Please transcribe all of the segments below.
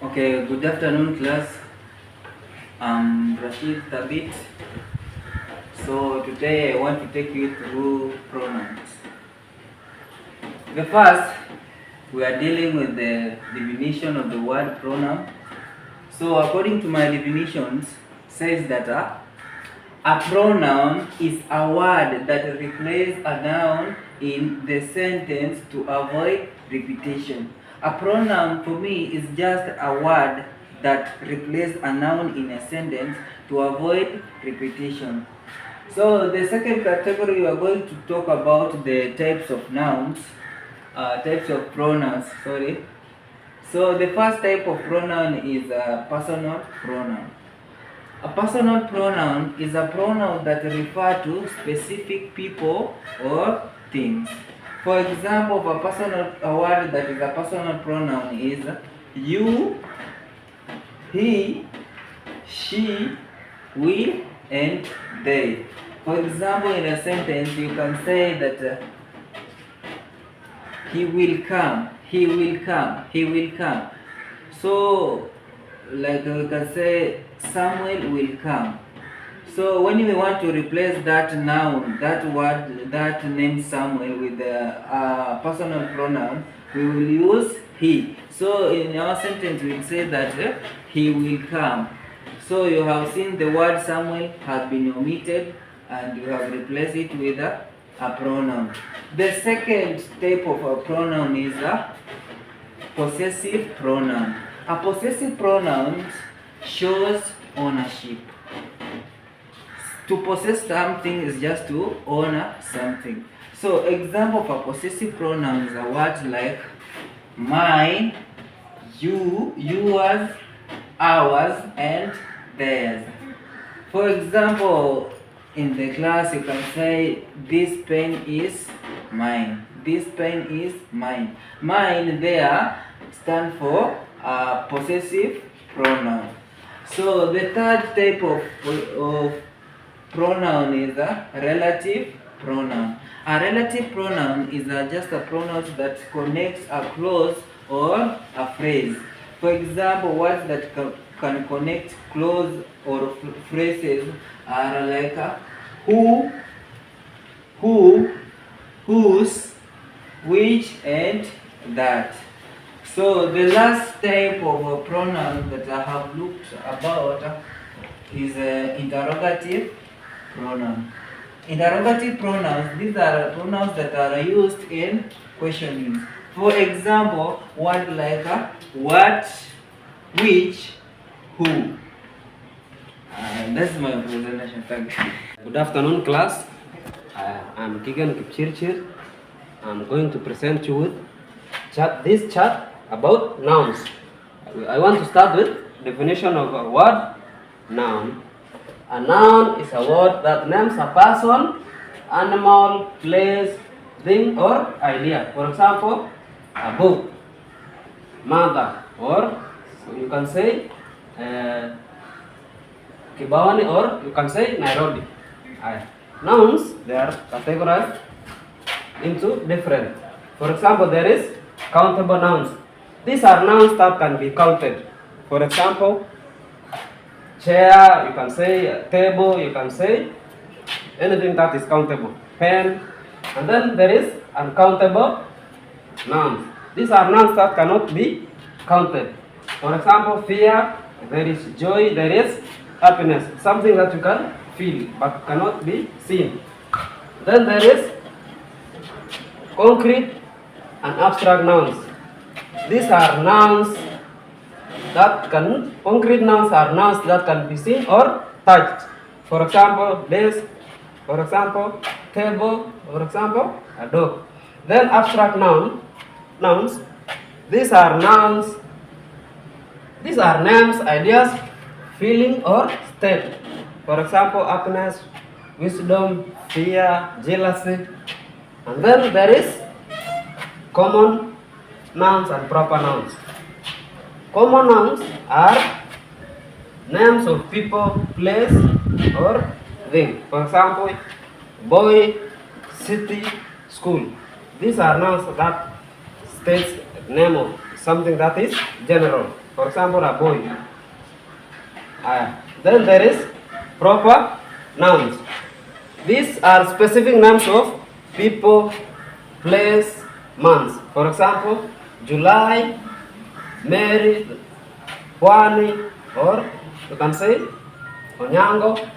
Okay, good afternoon, class. I'm Rashid Tabit. So today I want to take you through pronouns. The first, we are dealing with the definition of the word pronoun. So according to my definitions, says that a pronoun is a word that replaces a noun in the sentence to avoid repetition. A pronoun for me is just a word that replaces a noun in a sentence to avoid repetition. So the second category, we are going to talk about the types of nouns, types of pronouns, sorry. So the first type of pronoun is a personal pronoun. A personal pronoun is a pronoun that refers to specific people or things. For example, a word that is a personal pronoun is you, he, she, we, and they. For example, in a sentence, you can say that he will come, he will come, he will come. So, like we can say, Samuel will come. So when we want to replace that noun, that word, that name Samuel with a personal pronoun, we will use he. So in our sentence, we will say that he will come. So you have seen the word Samuel has been omitted, and you have replaced it with a pronoun. The second type of a pronoun is a possessive pronoun. A possessive pronoun shows ownership. To possess something is just to own something. So example for possessive pronouns are words like mine, you, yours, ours, and theirs. For example, in the class you can say this pen is mine. This pen is mine. Mine there stand for possessive pronoun. So the third type of pronoun is a relative pronoun. A relative pronoun is just a pronoun that connects a clause or a phrase. For example, words that can connect clause or phrases are like who, whose, which, and that. So the last type of a pronoun that I have looked about is interrogative pronoun. Interrogative pronouns, these are pronouns that are used in questioning. For example, words like what, which, who. That's my presentation. Thank you. Good afternoon, class. I'm Gigan Kipchirchir. I'm going to present you with this chart about nouns. I want to start with definition of a word noun. A noun is a word that names a person, animal, place, thing, or idea. For example, a book, mother, or you can say Kibawani, or you can say Nairobi. Nouns, they are categorized into different. For example, there is countable nouns. These are nouns that can be counted. For example, chair, you can say table, you can say anything that is countable. Pen. And then there is uncountable nouns. These are nouns that cannot be counted. For example, fear, there is joy, there is happiness, something that you can feel but cannot be seen. Then there is concrete and abstract nouns. These are nouns that can, concrete nouns are nouns that can be seen or touched. For example, desk, for example, table, for example, a dog. Then abstract nouns, these are nouns, these are names, ideas, feeling or state. For example, happiness, wisdom, fear, jealousy. And then there is common nouns and proper nouns. Common nouns are names of people, place, or thing. For example, boy, city, school. These are nouns that states name of something that is general. For example, a boy. Then there is proper nouns. These are specific names of people, place, months. For example, July, Mary, Juani, or you can say Onyango.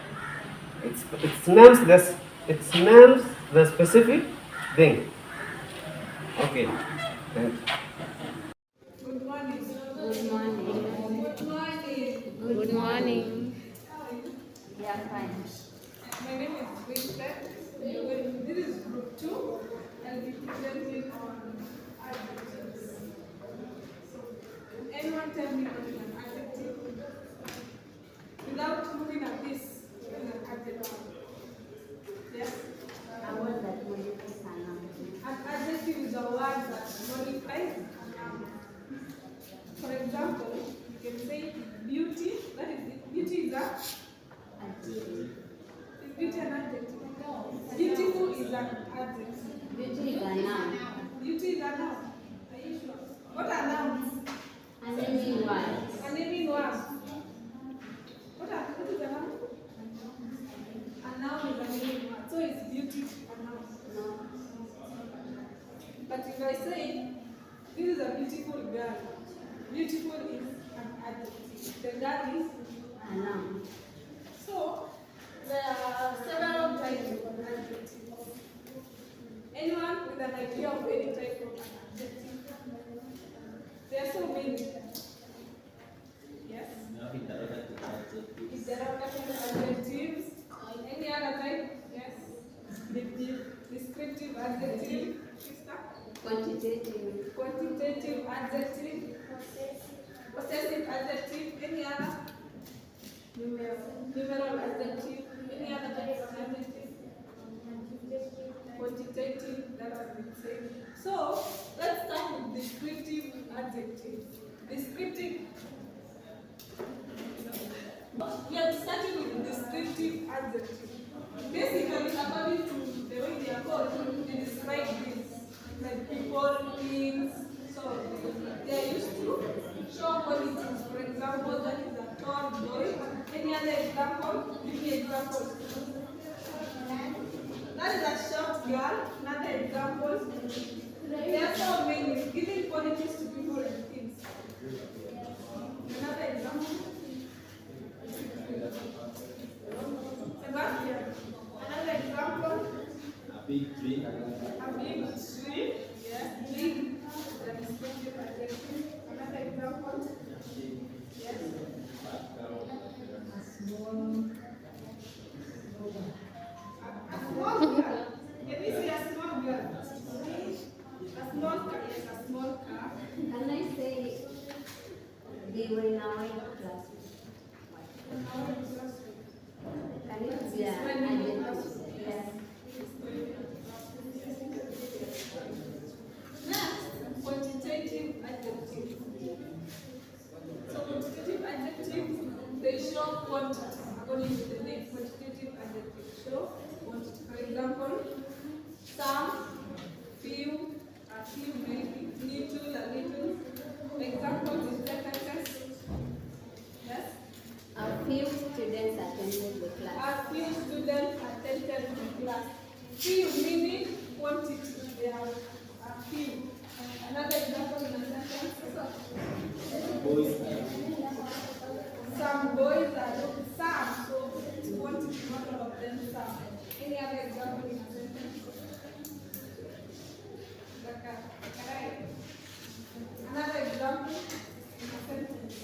It names the specific thing. Okay. Thank you. Good morning. Good morning. Good morning. Good morning. We are fine. My name is Vincent. This is group 2. I'll be presenting on adjectives. So, anyone tell me what is an adjective? Without looking at this, what is an adjective? Yes? I want that modifies a noun. An adjective is a word that modifies a noun. For example, you can say beauty. That is it. Beauty is a. Adjective. Is beauty an adjective? Beautiful is an adjective. Beauty is a noun. Beauty is a noun. Are you sure? What are nouns? A naming word. A naming word. What is a noun? A noun is a naming word. So is beauty a noun? No. But if I say, this is a beautiful girl, beautiful is an adjective. The girl is. A noun. So, there are several types of adjectives. Anyone with an idea of any type of adjective? There are so many. Yes? Is there other adjectives? Any other type? Yes? Descriptive adjective? Sister? Quantitative. Quantitative adjective? Possessive adjective? Any other? Numeral adjective? Any other type of adjective? Quantitative, that has been said. So, let's start with descriptive adjectives. Descriptive. We are starting with descriptive adjectives. Basically, according to the way they are called, they describe things like people, things. So, they are used to show qualities. For example, that is a tall boy. Any other example? Give me examples. That is a short girl. Another example. There are so many giving qualities to people and things. Another example. Sebastian. Another example. A big tree. A big tree. Yes. Big. That is descriptive adjective. Another example. Yes. A small girl. Can we say a small girl? A small car. Yes, a small car. Can I say they were in a white class? Can it be an adjective? Yes. Next, quantitative adjectives. So quantitative adjectives, they show quantity. According to the name, quantitative adjectives show quantity. For example, some, few, a few, maybe, little, a little. Example is sentences. Yes? A few students attended the class. A few students attended the class. Few meaning quantity. There are a few. Another example in a sentence. Boys. Some boys are some, so it's quantity, not all of them some. Any other example in a sentence? Another example in a sentence.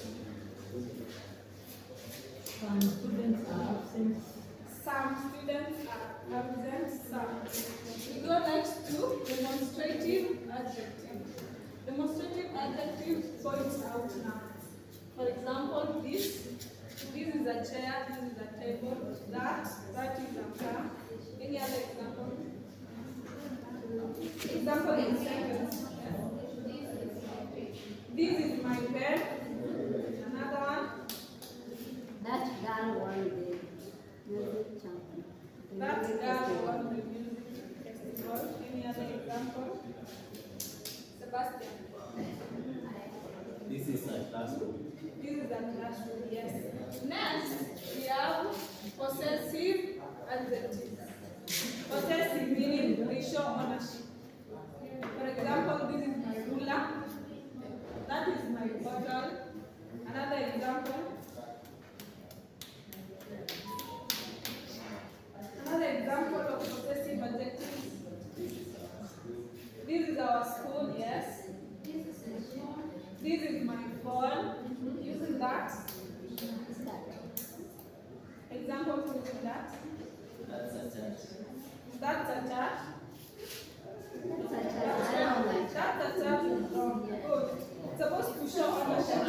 Some students are absent. Some students are absent, some. We go next to demonstrative adjective. Demonstrative adjective points out nouns. For example, this is a chair, this is a table, that is a car. Any other example? Example in sentence. This is my bed. Another one. That girl won the music champion. That girl won the music festival. Any other example? Sebastian. classroom. This is a classroom, yes. Next, we have possessive adjectives. Possessive meaning they show ownership. For example, this is my ruler. That is my bottle. Another example. Another example of possessive adjectives. This is our school, yes. This is my phone. Using that. Example using that. That's a church. That's a church. That's a church. That's a church. Good. It's supposed to show ownership.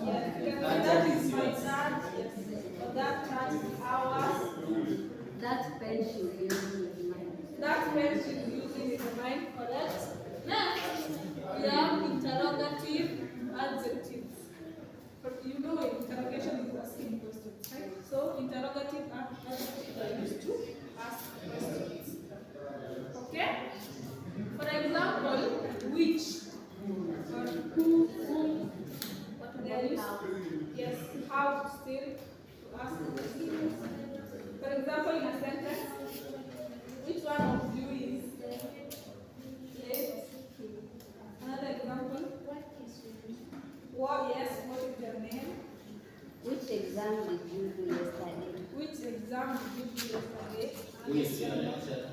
Yes. You can say That that church is is my yours. church. Yes. Or that church is ours. That pen she's using is mine. That pen she's using is mine, correct? Next, we have interrogative adjectives. But you know interrogation is asking questions, right? So interrogative adjectives are used to ask questions. Okay? For example, which or who, what they are used to. Yes, how still to ask questions. For example, in a sentence, which one of you is late? Another example. What? Yes. What is your name? Which exam did you do yesterday? Which exam did you do yesterday? Who is your lecturer?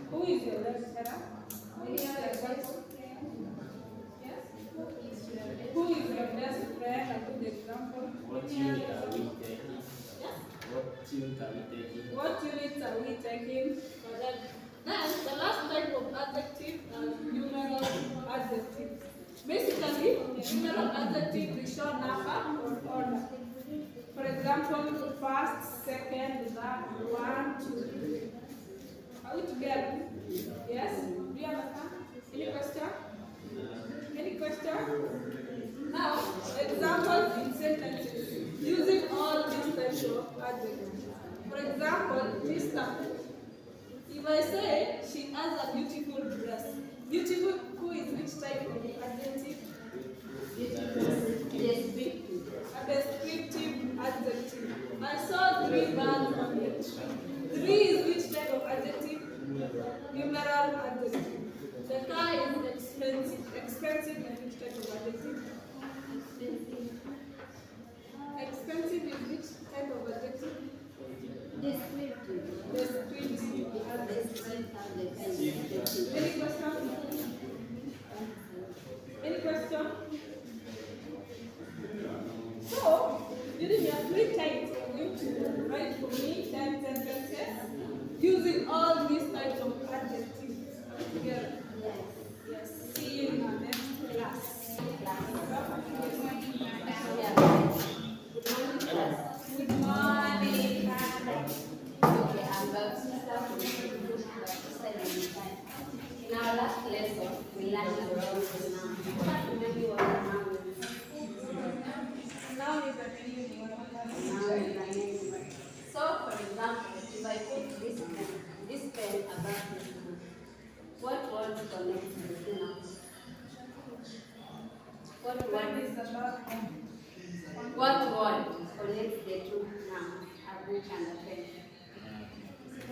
Who is your lecturer? Any other example? Yes. Who is your best friend? A good example. What Any unit other are we example? taking? Yes. What unit are we taking? What units are we taking? Correct. Then the last type of adjective are numeral adjectives. Basically, numeral adjective is show number or order. For example, first, second, third, 1, 2, 3. Are we together? Yes? Do you understand? Any question? Any question? Now, examples in sentences using all these types of adjectives. For example, Mr. If I say she has a beautiful dress, beautiful, who is which type of adjective? Descriptive. A descriptive adjective. I saw 3 birds on the tree. 3 is which type of adjective? Numeral adjective. The car is expensive. Expensive is which type of adjective? Expensive is which type of adjective? Descriptive. Descriptive adjective. Descriptive. Any question? Any question? So, during your free time, you're going to write for me 10 sentences using all these types of adjectives together. Yes. See you in our next class. Good morning. Okay, I'm about to start with in our last lesson, we learned about noun. Maybe what a noun is. Now is a new word. Noun is a name. So, for example, if I put this pen above this noun, what word connects the two nouns? What When word is the last one? What word connects the two nouns, a book and a pen?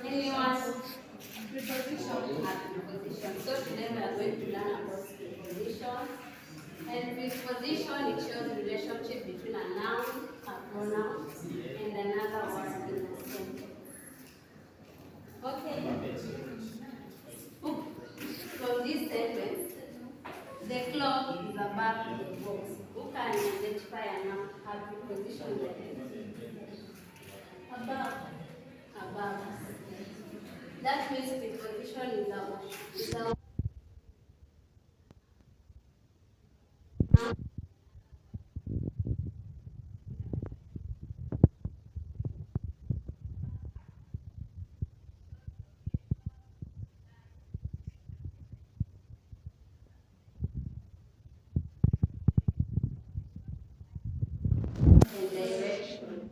Anyone? Preposition. A preposition. So today we are going to learn about preposition. And preposition, it shows relationship between a noun, a pronoun, and another word in a sentence. Okay? From this sentence, the clock is above the box. Who can identify a noun, a preposition there? Above. Above. That means preposition is a and direction.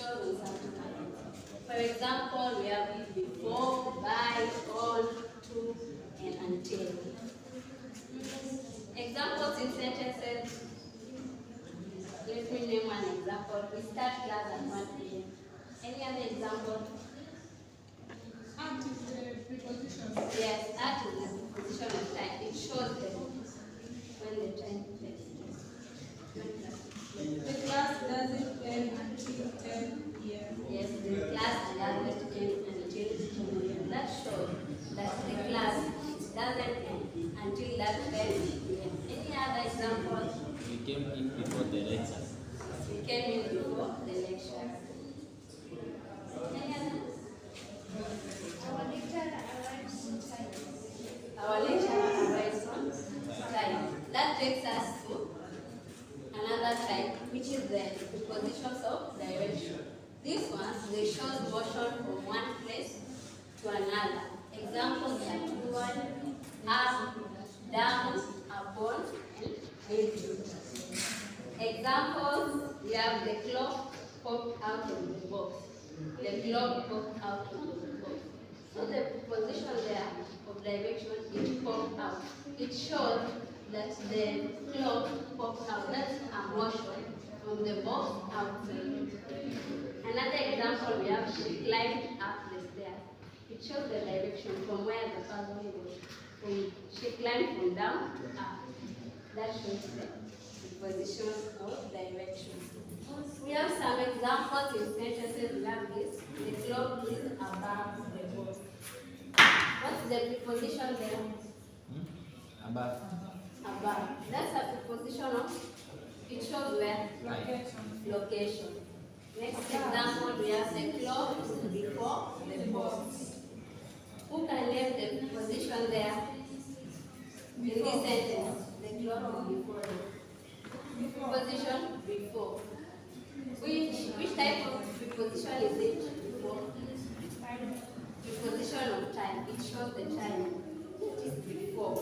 shows when something happens. For example, we have before, by, on, to, and until. Examples in sentences. Let me name one example. We start class at 1 p.m. Any other example? At is the preposition. Yes, at is the preposition of time. It shows when the time takes place. The class doesn't end until 10 p.m. Yes, the class doesn't end until 10 p.m. That shows that the class doesn't end until that 10 p.m. Any other examples? We came in before the lecture. We came in before the lecture. Any other? Our lecturer arrives on time. That takes us to another type, which is the prepositions of direction. These ones, they show motion from one place to another. Examples are toward, up, down, upon, and into. Examples, we have the clock popped out of the box. The clock popped out of the box. So the position there of direction is popped out. It shows that the clock popped out. That's a motion from the box outside. Another example, we have she climbed up the stairs. It shows the direction from where the person goes. She climbed from down to up. That shows the position of direction. We have some examples in sentences. We have this. The clock is above the box. What's the preposition there? Above. Above. That's a preposition of, it shows where? Location. Next example, we have the clock before the box. Who can name the preposition there? In this sentence, the clock before. Preposition before. Which type of preposition is it? Before. Preposition of time. It shows the time. It is before.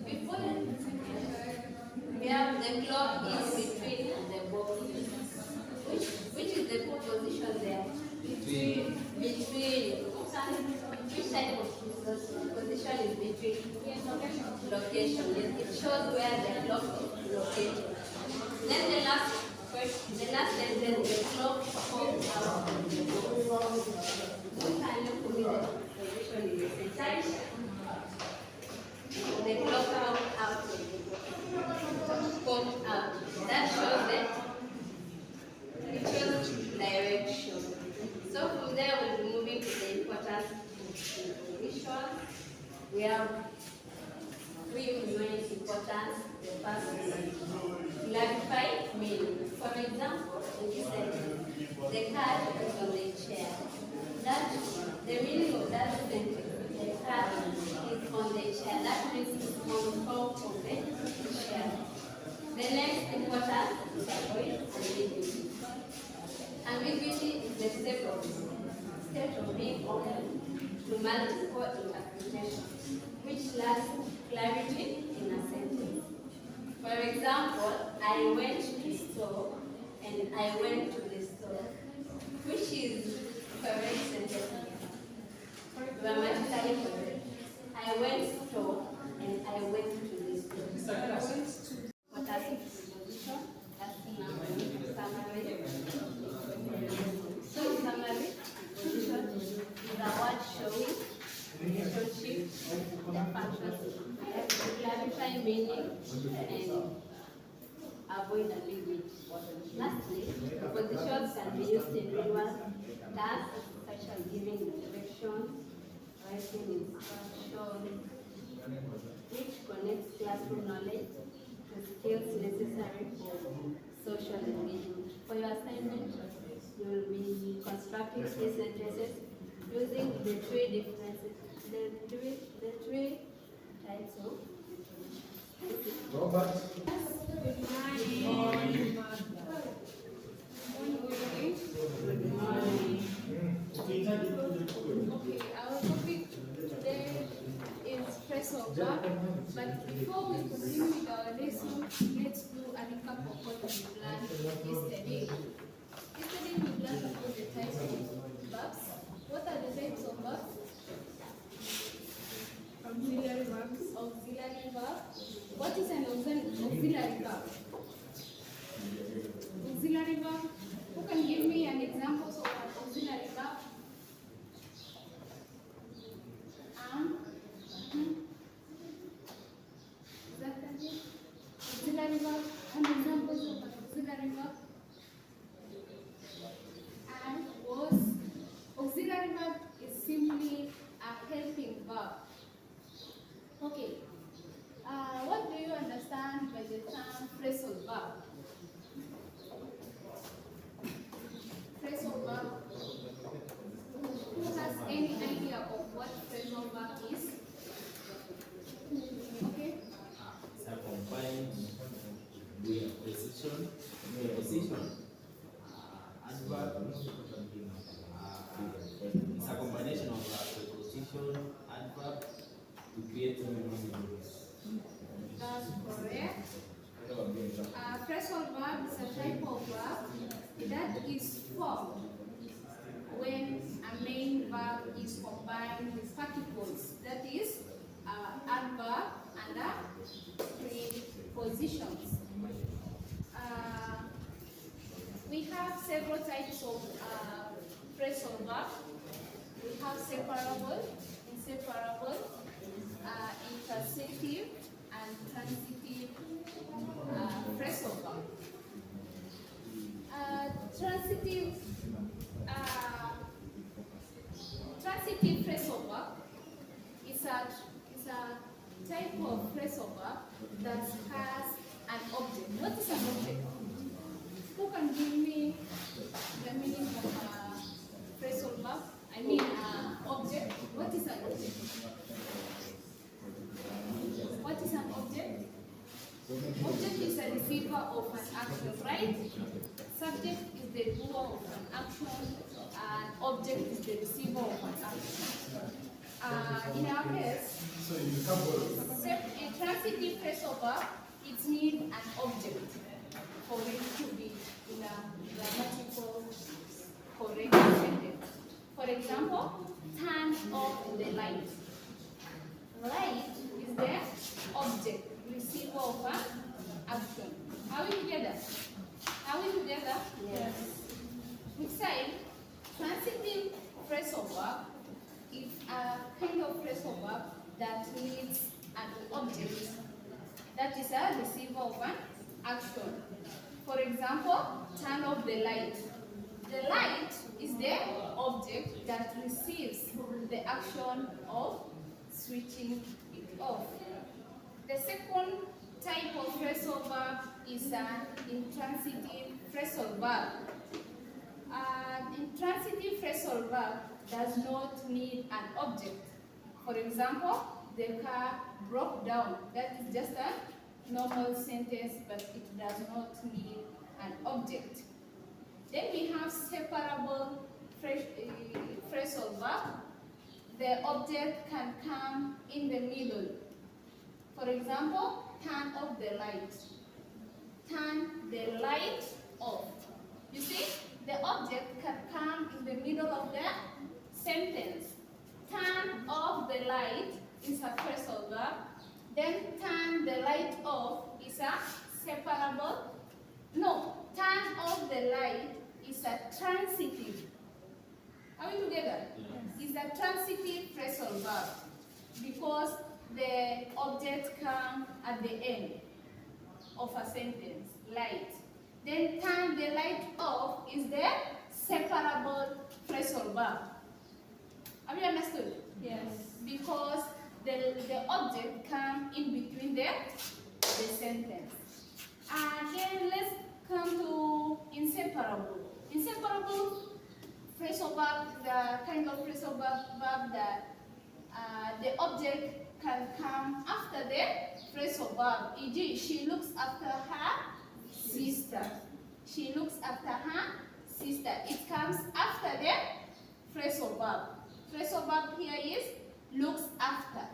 Before we have the clock is between the box. Which is the preposition there? Between. Which type of preposition is between? Location. Yes, it shows where the clock is located. Then the last sentence, the clock popped out of the box. What can you put the position in the sentence? The clock popped out of the box. Popped out. That shows it shows direction. So from there we'll be moving to the importance of preposition. We have three main importance. The first is clarify meaning. For example, in this sentence, the cat is on the chair. That the meaning of that sentence, the cat is on the chair. That means it's on top of the chair. The next importance is avoid ambiguity. Ambiguity is the state of being open to multiple interpretations, which lacks clarity in a sentence. For example, I went to the store and I went to the store. Which is correct sentence? Grammatically correct. I went to store and I went to the store. What are the preposition? That's the summary. So summary, preposition is a word showing relationship, the functions, clarify meaning, and avoid ambiguity. Lastly, prepositions can be used in real tasks such as giving directions, writing instructions, which connects classroom knowledge to skills necessary for social engagement. For your assignment, you will be constructing three sentences using the three types of. Robert. Okay, our topic today is press over. But before we continue with our lesson, let's do a recap of what we learned yesterday. auxiliary verb? And was auxiliary verb is simply a helping verb. Okay. What do you understand by the term phrasal verb? Phrasal verb. Who has any idea of what phrasal verb is? Okay. It's a combined with precision, preposition, adverb. It's a combination of preposition, adverb to create a meanings. That's correct. Phrasal verb is a type of verb that is formed when a main verb is combined with particles, that is, adverb and prepositions. We have several types of phrasal verb. We have separable, inseparable, intransitive, and transitive phrasal verb. Transitive phrasal verb is a type of phrasal verb that has an object. What is an object? Who can give me the meaning of a phrasal verb? I mean, object. What is an object? What is an object? Object is a receiver of an action, right? Subject is the doer of an action, and object is the receiver of an action. In our case, a transitive phrasal verb, it needs an object for it to be in a grammatical correct sentence. For example, turn off the light. Light is the object, receiver of an action. Are we together? Are we together? Yes. We say transitive phrasal verb is a kind of phrasal verb that needs an object that is a receiver of an action. For example, turn off the light. The light is the object that receives the action of switching it off. The second type of phrasal verb is an intransitive phrasal verb. An intransitive phrasal verb does not need an object. For example, the car broke down. That is just a normal sentence, but it does not need an object. Then we have separable phrasal verb. The object can come in the middle. For example, turn off the light. Turn the light off. You see, the object can come in the middle of the sentence. Turn off the light is a phrasal verb. Then turn the light off is a separable. No, turn off the light is a transitive. Are we together? It's a transitive phrasal verb because the object comes at the end of a sentence, light. Then turn the light off is the separable phrasal verb. Have you understood? Yes. Because the object comes in between the sentence. And then let's come to inseparable. Inseparable phrasal verb, the kind of phrasal verb that the object can come after the phrasal verb. E.g., she looks after her sister. She looks after her sister. It comes after the phrasal verb. Phrasal verb here is looks after.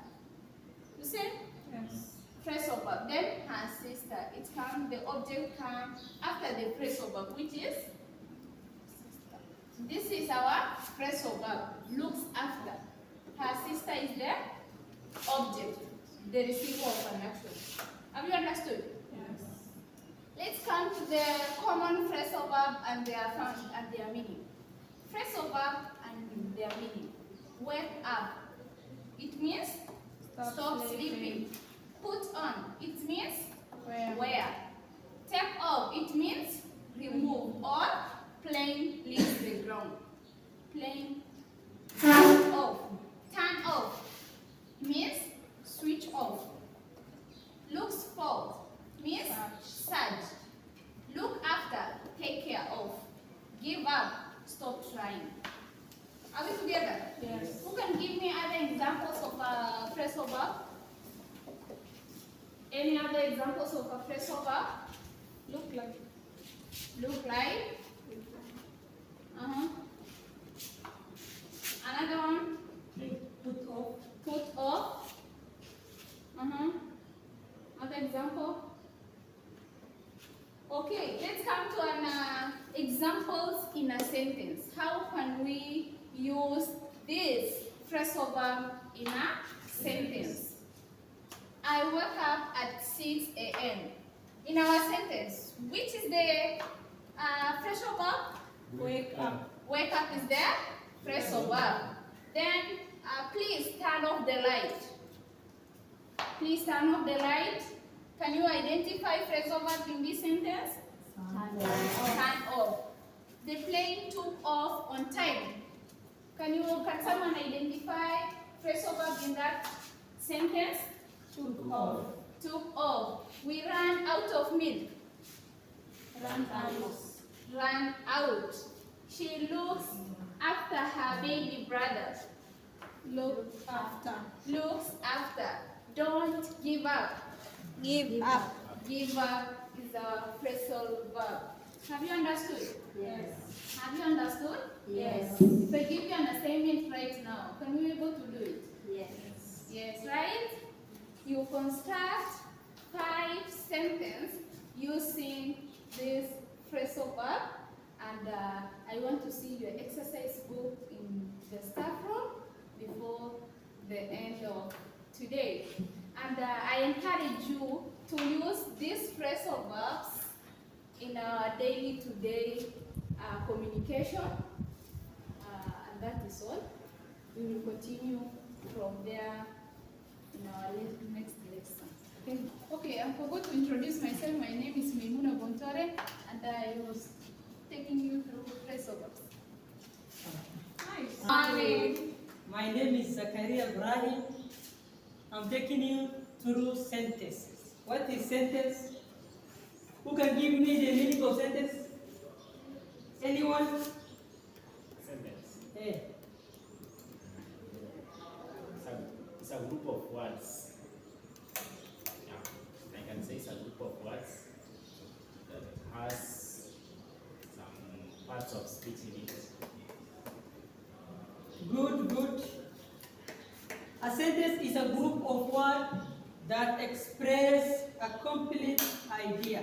You see? Yes. Phrasal verb. Then her sister. It comes. The object comes after the phrasal verb, which is sister. This is our phrasal verb. Looks after. Her sister is the object, the receiver of an action. Have you understood? Yes. Let's come to the common phrasal verb and their meaning. Phrasal verb and their meaning. Wake up. It means stop sleeping. Put on. It means Where? wear. Take off. It means plane leaves the ground. Plane turn off. Turn off means switch off. Looks for means search. Look after, take care of. Give up, stop trying. Are we together? Yes. Who can give me other examples of a phrasal verb? Any other examples of a phrasal verb? Look like. Look like. Another one. Put off. Put off. Other example. Okay, let's come to an examples in a sentence. How can we use this phrasal verb in a sentence? I woke up at 6 a.m. In our sentence, which is the phrasal verb? Wake up. Wake up is the phrasal verb. Then, please turn off the light. Please turn off the light. Can you identify phrasal verb in this sentence? Turn off. The plane took off on time. Can someone identify phrasal verb in that sentence? Took off. Took off. We ran out of milk. Run out. Ran out. She looks after her baby brother. Look after. Looks after. Don't give up. Give up. Give up is a phrasal verb. Have you understood? Yes. Have you understood? Yes. If I give you an assignment right now, can we be able to do it? Yes. Yes, right? You construct 5 sentences using this phrasal verb, and I want to see your exercise book in the staff room before the end of today. And I encourage you to use these phrasal verbs in our day-to-day communication, and that is all. We will continue from there in our next lesson. Okay, I forgot to introduce myself. My name is Maimuna Bontore, and I was taking you through phrasal verbs. Nice. My name is Zakaria Ibrahim. I'm taking you through sentences. What is sentence? Who can give me the meaning of sentence? Anyone? Sentence. Hey. It's a group of words. Yeah, I can say it's a group of words that has some parts of speech in it. Good. A sentence is a group of words that express a complete idea.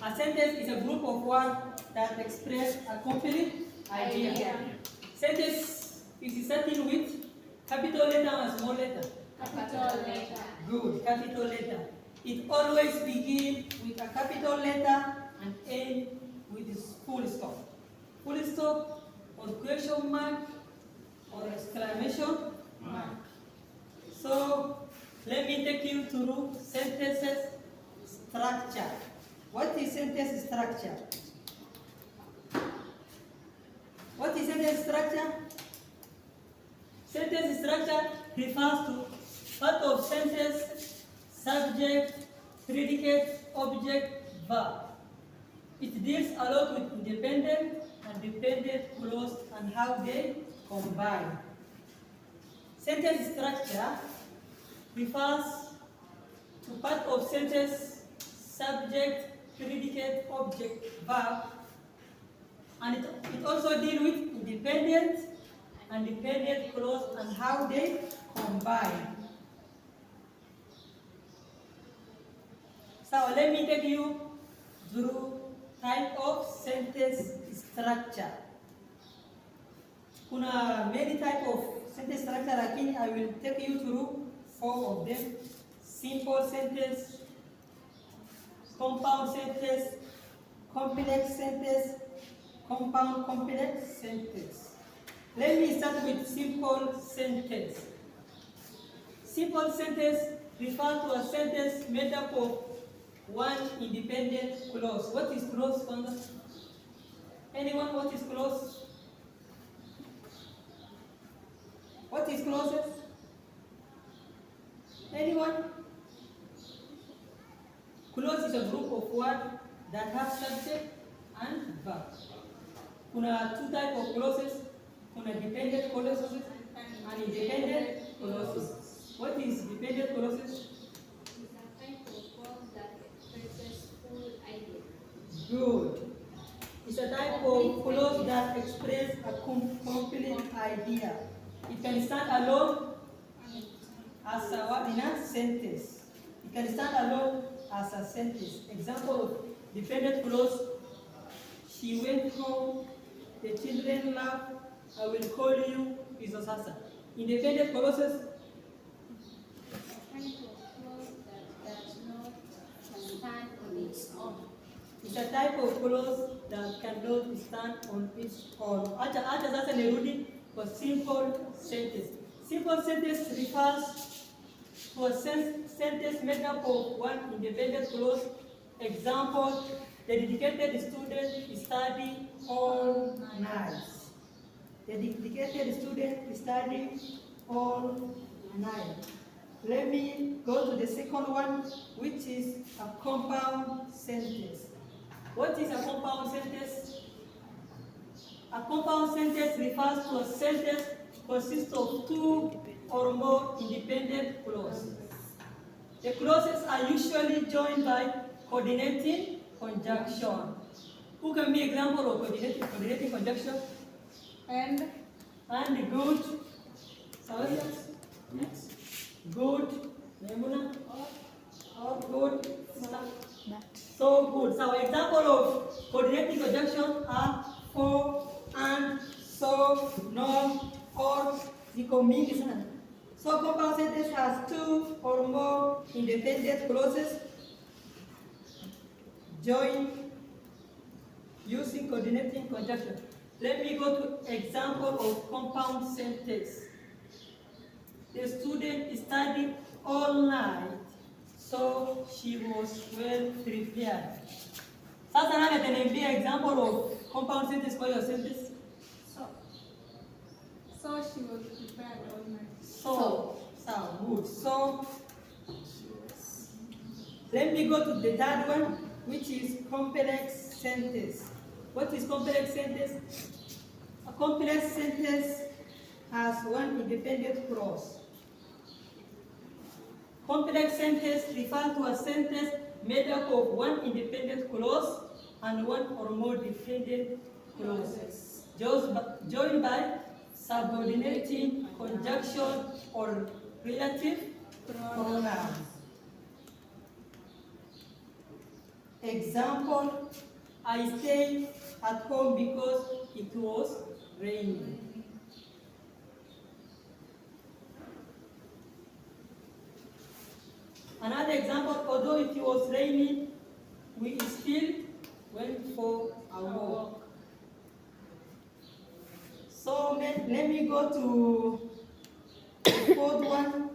A sentence is a group of words that express a complete idea. Sentence is starting with capital letter and small letter. Capital letter. Good, capital letter. It always begins with a capital letter and end with a full stop. Full stop or question mark or exclamation mark. So let me take you through sentences structure. What is sentence structure? What is sentence structure? Sentence structure refers to part of sentence, subject, predicate, object, verb. It deals a lot with independent and dependent clause and how they combine. Sentence structure refers to part of sentence, subject, predicate, object, verb, and it also deals with independent and dependent clause and how they combine. So let me take you through type of sentence structure. Kuna many type of sentence structure, lakini I will take you through 4 of them. Simple sentence, compound sentence, complex sentence, compound complex sentence. Let me start with simple sentence. Simple sentence refers to a sentence made up of one independent clause. What is clause, Kwanga? Anyone, what is close? What is closest? Anyone? Clause is a group of words that have subject and verb. Kuna two types of clauses. Kuna dependent clauses and independent clauses. What is dependent clauses? It's a type of clause that expresses full idea. Good. It's a type of clause that expresses a complete idea. It can stand alone as a, in a sentence. It can stand alone as a sentence. Example of dependent clause: she went home, the children laughed, I will call you, is Osasa. Independent clauses: A type of clause that does not stand on its own. it's a type of clause that cannot stand on its own. Acha sasa nirudi kwa simple sentence. Simple sentence refers to a sentence made up of one independent clause. Example: the dedicated student study all night. The dedicated student study all night. Let me go to the second one, which is a compound sentence. What is a compound sentence? A compound sentence refers to a sentence consists of two or more independent clauses. The clauses are usually joined by coordinating conjunction. Who can be example of coordinating conjunction? And good. Good. Memuna. Or good. So good. So example of coordinating conjunction are for, and, so, no, or, ziko mingi sana. So compound sentence has two or more independent clauses joined using coordinating conjunction. Let me go to example of compound sentence. The student studied all night, so she was well prepared. Sasa nani ataniambia example of compound sentence kwa hiyo sentence? So she was prepared all night. So good. So let me go to the third one, which is complex sentence. What is complex sentence? A complex sentence has one independent clause. Complex sentence refers to a sentence made up of one independent clause and one or more dependent clauses, joined by subordinating conjunction or relative pronouns. Example: I stayed at home because it was raining. Another example: although it was raining, we still went for a walk. So let me go to the fourth one,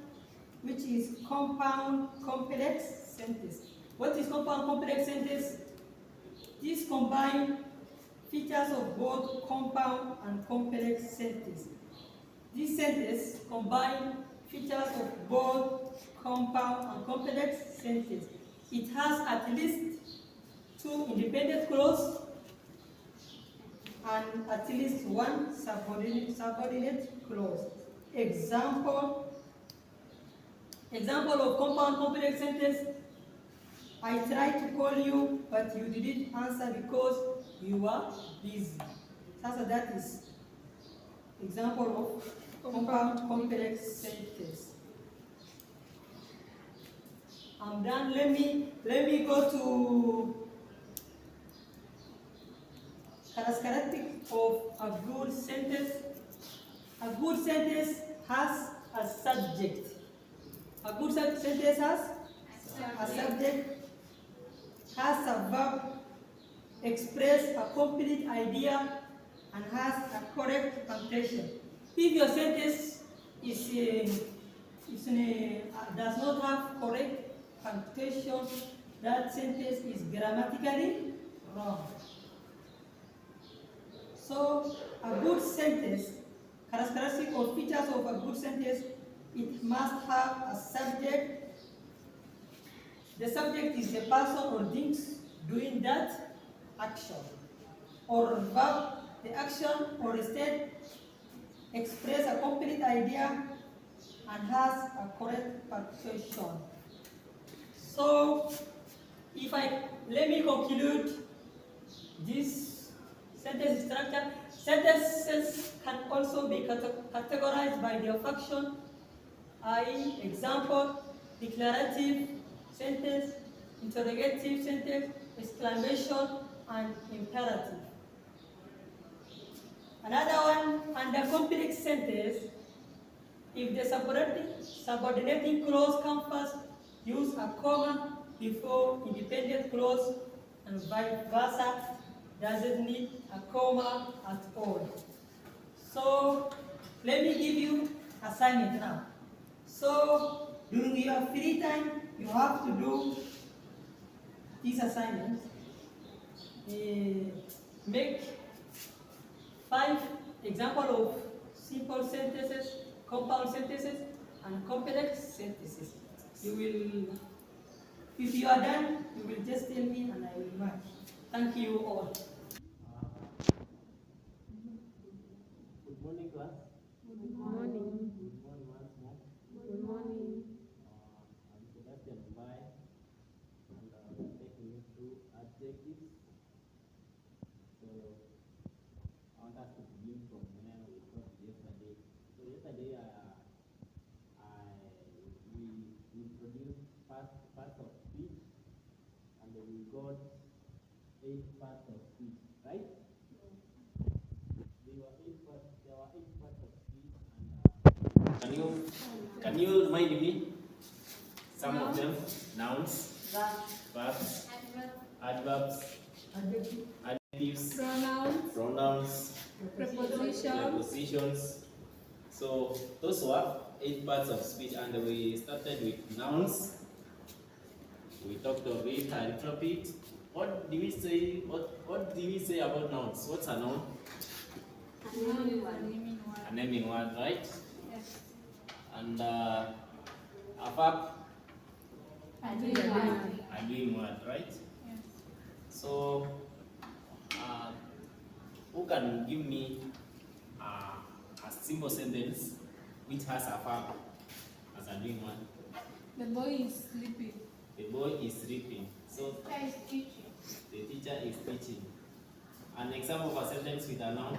which is compound complex sentence. What is compound complex sentence? These combine features of both compound and complex sentence. This sentence combine features of both compound and complex sentence. It has at least two independent clauses and at least one subordinate clause. Example of compound complex sentence: I tried to call you, but you didn't answer because you were busy. So that is example of compound complex sentence. I'm done. Let me go to characteristics of a good sentence. A good sentence has a subject. A good sentence has a subject, has a verb, express a complete idea, and has a correct punctuation. If your sentence does not have correct punctuation, that sentence is grammatically wrong. So a good sentence, characteristic or features of a good sentence, it must have a subject. The subject is the person or things doing that action. Or verb, the action or state express a complete idea and has a correct punctuation. So let me conclude this sentence structure. Sentences can also be categorized by their function, i.e. example, declarative sentence, interrogative sentence, exclamation, and imperative. Another one, under complex sentence, if the subordinating clause comes first, use a comma before independent clause, and vice versa, doesn't need a comma at all. So let me give you assignment now. So during your free time, you have to do this assignment. Make 5 examples of simple sentences, compound sentences, and complex sentences. If you are done, you will just tell me and I will mark. Thank you all. Good morning, class. Good morning. Good morning once more. Good morning. I'm Sebastian Mbai, and we're taking you through adjectives. So I want us to begin from where we stopped yesterday. So yesterday, we introduced parts of speech, and we got 8 parts of speech, right? There were 8 parts of speech, and can you remind me some of them? Nouns, verbs, adverbs, adjectives, pronouns, prepositions. So those were 8 parts of speech, and we started with nouns. We talked of it and repeat. What did we say? What did we say about nouns? What's a noun? A naming word, right? Yes. And a verb, A doing one. a doing word, right? Yes. So, who can give me a simple sentence which has a verb as a doing one? The boy is sleeping. The boy is sleeping. So, Teacher is teaching. the teacher is teaching. An example of a sentence with a noun.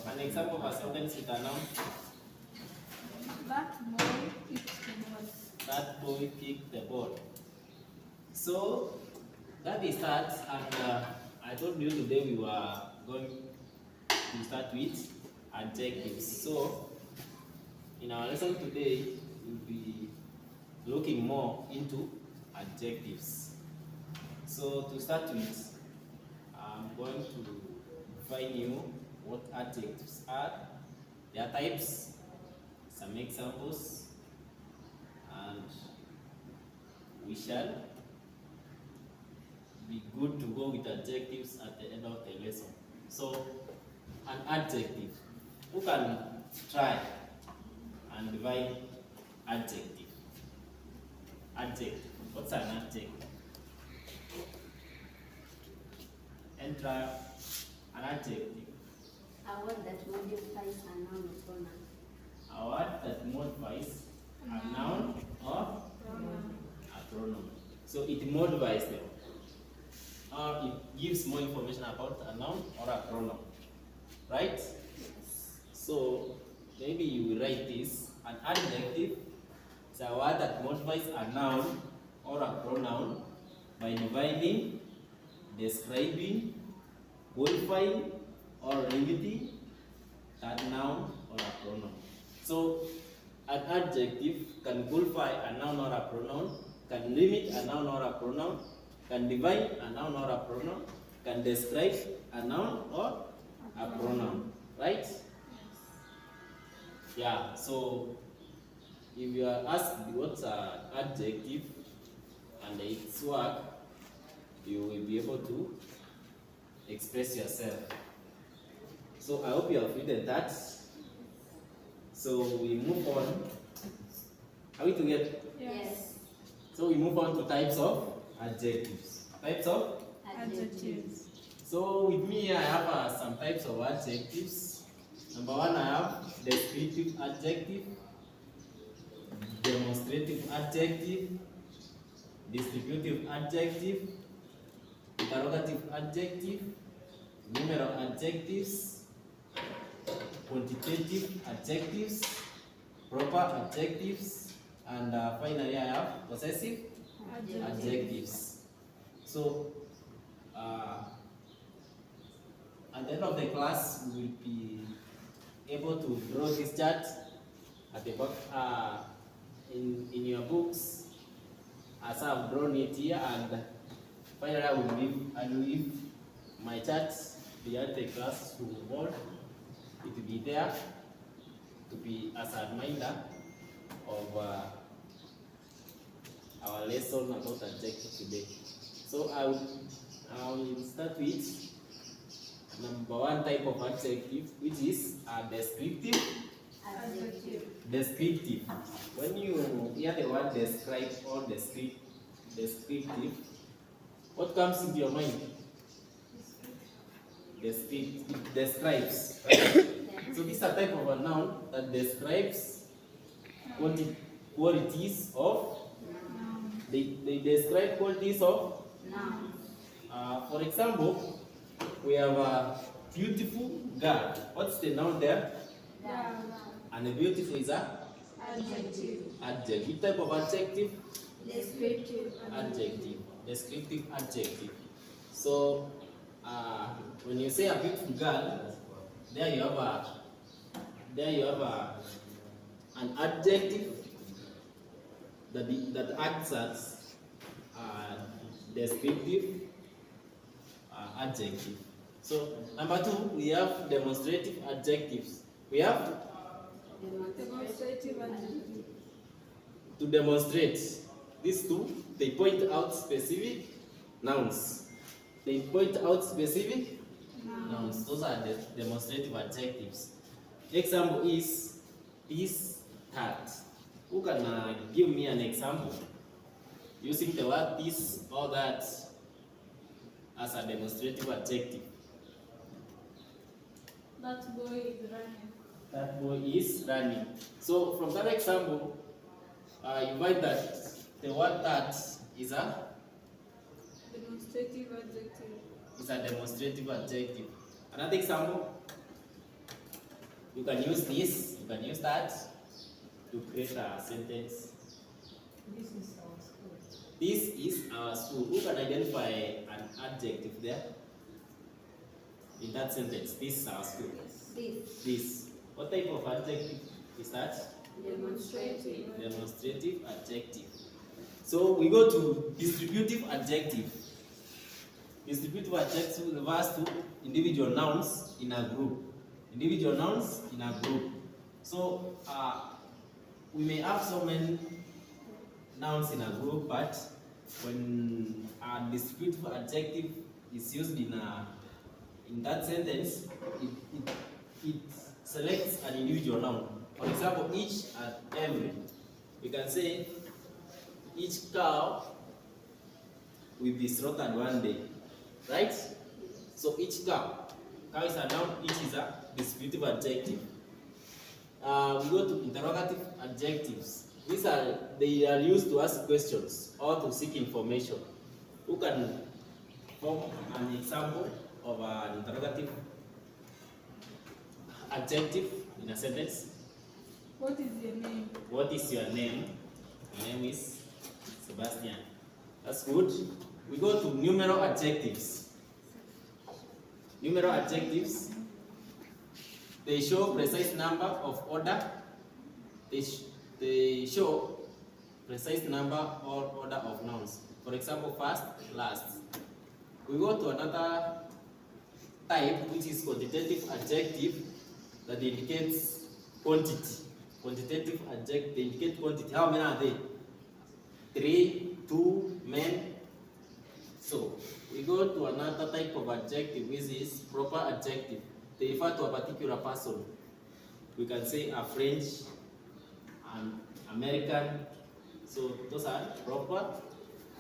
An example of a sentence with a noun. That boy kicked the ball. That boy kicked the ball. So that is that, and I told you today we were going to start with adjectives. So in our lesson today, we'll be looking more into adjectives. So to start with, I'm going to define you what adjectives are, their types, some examples, and we shall be good to go with adjectives at the end of the lesson. So, an adjective. Who can try and divide adjective? Adjective. What's an adjective? And try an adjective. A word that modifies a noun or pronoun. A word that modifies a noun or a pronoun. So it modifies them. Or it gives more information about a noun or a pronoun. Right? So maybe you will write this. An adjective is a word that modifies a noun or a pronoun by dividing, describing, qualifying, or limiting that noun or a pronoun. So an adjective can qualify a noun or a pronoun, can limit a noun or a pronoun, can divide a noun or a pronoun, can describe a noun or a pronoun. Right? Yeah, so if you are asked what's an adjective and its work, you will be able to express yourself. So I hope you have written that. So we move on. Are we together? Yes. So we move on to types of adjectives. Types of? Adjectives. So with me, I have some types of adjectives. Number one, I have descriptive adjective, demonstrative adjective, distributive adjective, interrogative adjective, numeral adjectives, quantitative adjectives, proper adjectives, and finally I have possessive adjectives. So at the end of the class, we will be able to draw this chart at the back in your books as I've drawn it here, and finally I will leave my chart behind the class to hold. It will be there to be as a reminder of our lesson about adjective today. So I will start with number one type of adjective, which is a descriptive. Adjective. Descriptive. When you hear the word describe or descriptive, what comes into your mind? It describes. So this is a type of a noun that describes qualities of. They describe qualities of. Noun. For example, we have a beautiful girl. What's the noun there? And the beautiful is a Adjective. adjective. Which type of adjective? Descriptive. Adjective. Descriptive adjective. So when you say a beautiful girl, there you have an adjective that acts as descriptive adjective. So number two, we have demonstrative adjectives. We have Demonstrative adjective. to demonstrate. These two, they point out specific nouns. They point out specific nouns. Those are the demonstrative adjectives. Example is this tart. Who can give me an example using the word this or that as a demonstrative adjective? That boy is running. That boy is running. So from that example, you find that the word that is a Demonstrative adjective. demonstrative adjective. Another example, you can use this, you can use that to create a sentence. This is our school. This is our school. Who can identify an adjective there? In that sentence, this is our school. This. This. What type of adjective is that? Demonstrative. Demonstrative adjective. So we go to distributive adjective. Distributive adjective refers to individual nouns in a group. Individual nouns in a group. So we may have so many nouns in a group, but when a distributive adjective is used in that sentence, it selects an individual noun. For example, each and every. We can say each cow will be slaughtered one day, right? So each cow is a noun, each is a descriptive adjective. We go to interrogative adjectives. They are used to ask questions or to seek information. Who can form an example of an interrogative adjective in a sentence? What is your name? What is your name? My name is Sebastian. That's good. We go to numeral adjectives. Numeral adjectives, they show precise number of order. They show precise number or order of nouns. For example, first, last. We go to another type, which is quantitative adjective, that indicates quantity. Quantitative adjective, they indicate quantity. How many are they? 3, 2, men. So we We go to another type of adjective, which is proper adjective. They refer to a particular person. We can say a French, an American. So those are proper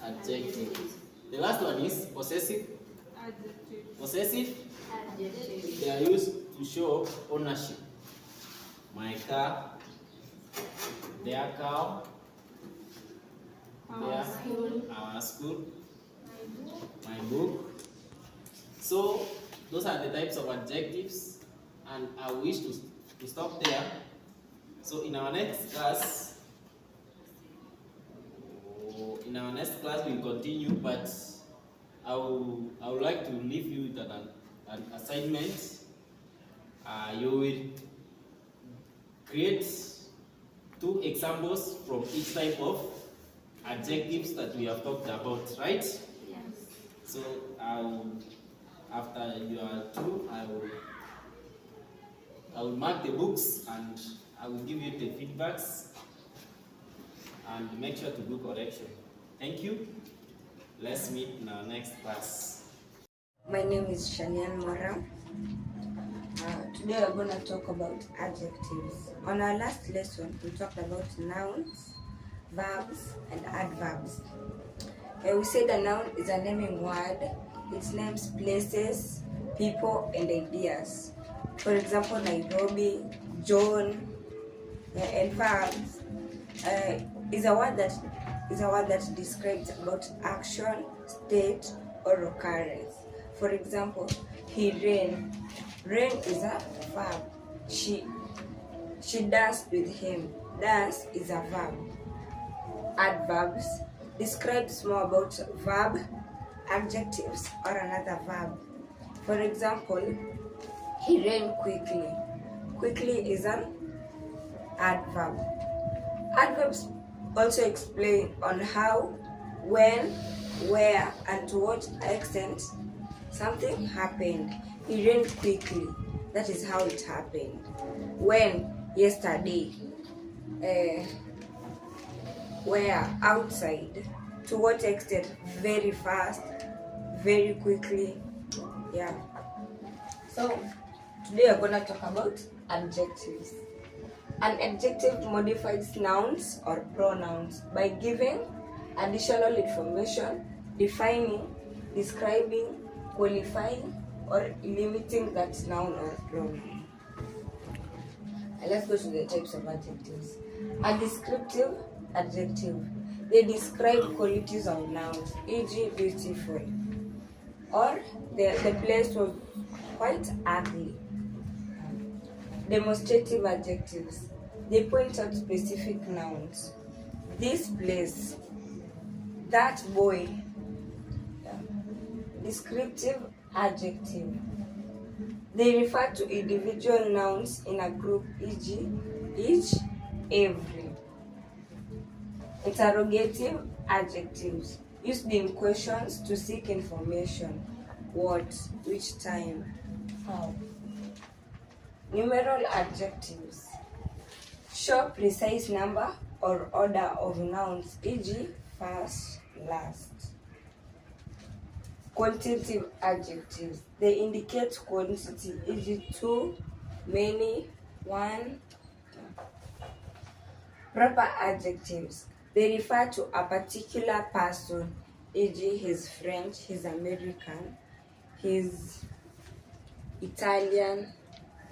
adjectives. The last one is possessive. Adjective. Possessive, Adjective. they are used to show ownership. My car, their cow, Our school. our school, my book. So those are the types of adjectives, and I wish to stop there. So in our next class, we'll continue, but I would like to leave you with an assignment. You will create 2 examples from each type of adjectives that we have talked about, right? Yes. So after you are through, I will mark the books and I will give you the feedbacks and make sure to do correction. Thank you. Let's meet in our next class. My name is Shanian Mora. Today we're going to talk about adjectives. On our last lesson, we talked about nouns, verbs, and adverbs. We said a noun is a naming word. It names places, people, and ideas. For example, Nairobi, John, and verbs is a word that describes about action, state, or occurrence. For example, he ran. Ran is a verb. She danced with him. Dance is a verb. Adverbs describes more about verb, adjectives, or another verb. For example, he ran quickly. Quickly is an adverb. Adverbs also explain on how, when, where, and to what extent something happened. He ran quickly. That is how it happened. When? Yesterday. Where? Outside. To what extent? Very fast, very quickly. Yeah. So today we're gonna talk about adjectives. An adjective modifies nouns or pronouns by giving additional information, defining, describing, qualifying, or limiting that noun or pronoun. Let's go to the types of adjectives. A descriptive adjective. They describe qualities of nouns, e.g. beautiful, or the place was quite ugly. Demonstrative adjectives. They point out specific nouns. This place, that boy. Descriptive adjective. They refer to individual nouns in a group, e.g. each, every. Interrogative adjectives. Used in questions to seek information. What, which time, how. Numeral adjectives. Show precise number or order of nouns, e.g. first, last. Quantitative adjectives. They indicate quantity, e.g. too, many, one. Proper adjectives. They refer to a particular person, e.g. he's French, he's American, he's Italian.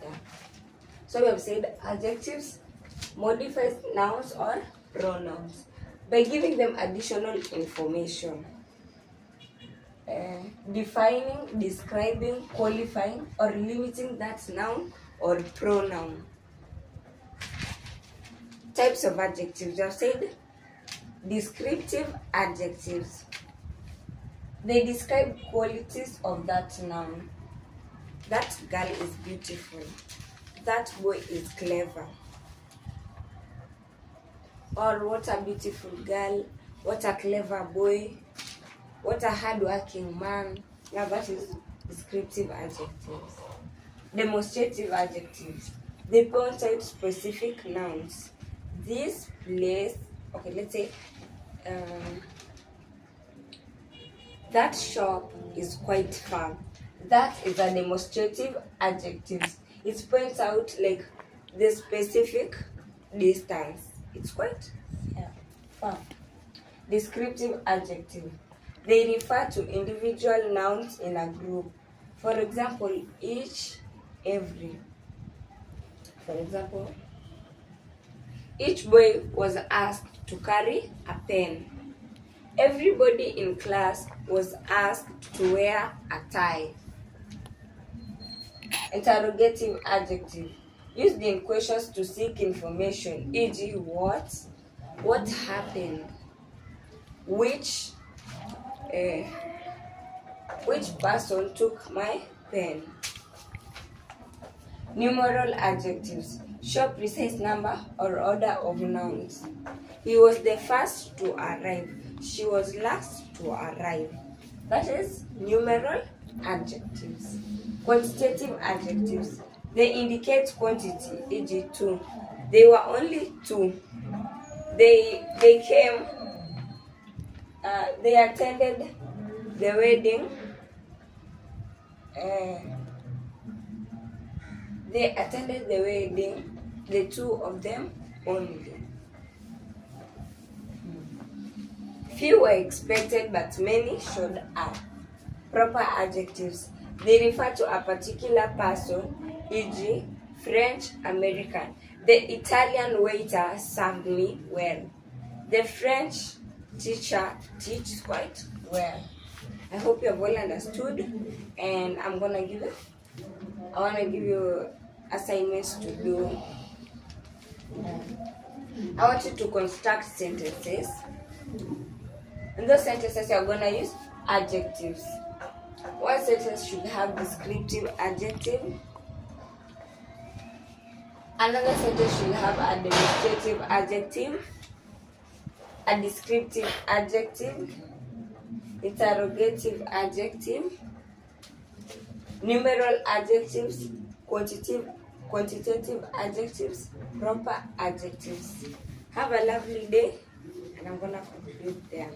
Yeah. So we have said adjectives modifies nouns or pronouns by giving them additional information. Defining, describing, qualifying, or limiting that noun or pronoun. Types of adjectives. I've said descriptive adjectives. They describe qualities of that noun. That girl is beautiful. That boy is clever. Or what a beautiful girl. What a clever boy. What a hard-working man. Now that is descriptive adjectives. Demonstrative adjectives. They point out specific nouns. This place, okay, let's say, That shop is quite far. That is a demonstrative adjective. It points out like the specific distance. It's quite far. Descriptive adjective. They refer to individual nouns in a group. For example, each, every. For example, each boy was asked to carry a pen. Everybody in class was asked to wear a tie. Interrogative adjective. Used in questions to seek information, e.g. what happened, which person took my pen. Numeral adjectives. Show precise number or order of nouns. He was the first to arrive. She was last to arrive. That is numeral adjectives. Quantitative adjectives. They indicate quantity, e.g. 2. They were only 2. They came. They attended the wedding. They attended the wedding, the 2 of them only. Few were expected, but many showed up. Proper adjectives. They refer to a particular person, e.g. French American. The Italian waiter served me well. The French teacher teaches quite well. I hope you have all understood, and I want to give you assignments to do. I want you to construct sentences. In those sentences, you're going to use adjectives. One sentence should have descriptive adjective. Another sentence should have a demonstrative adjective, a descriptive adjective, interrogative adjective, numeral adjectives, quantitative adjectives, proper adjectives. Have a lovely day, and I'm going to conclude there.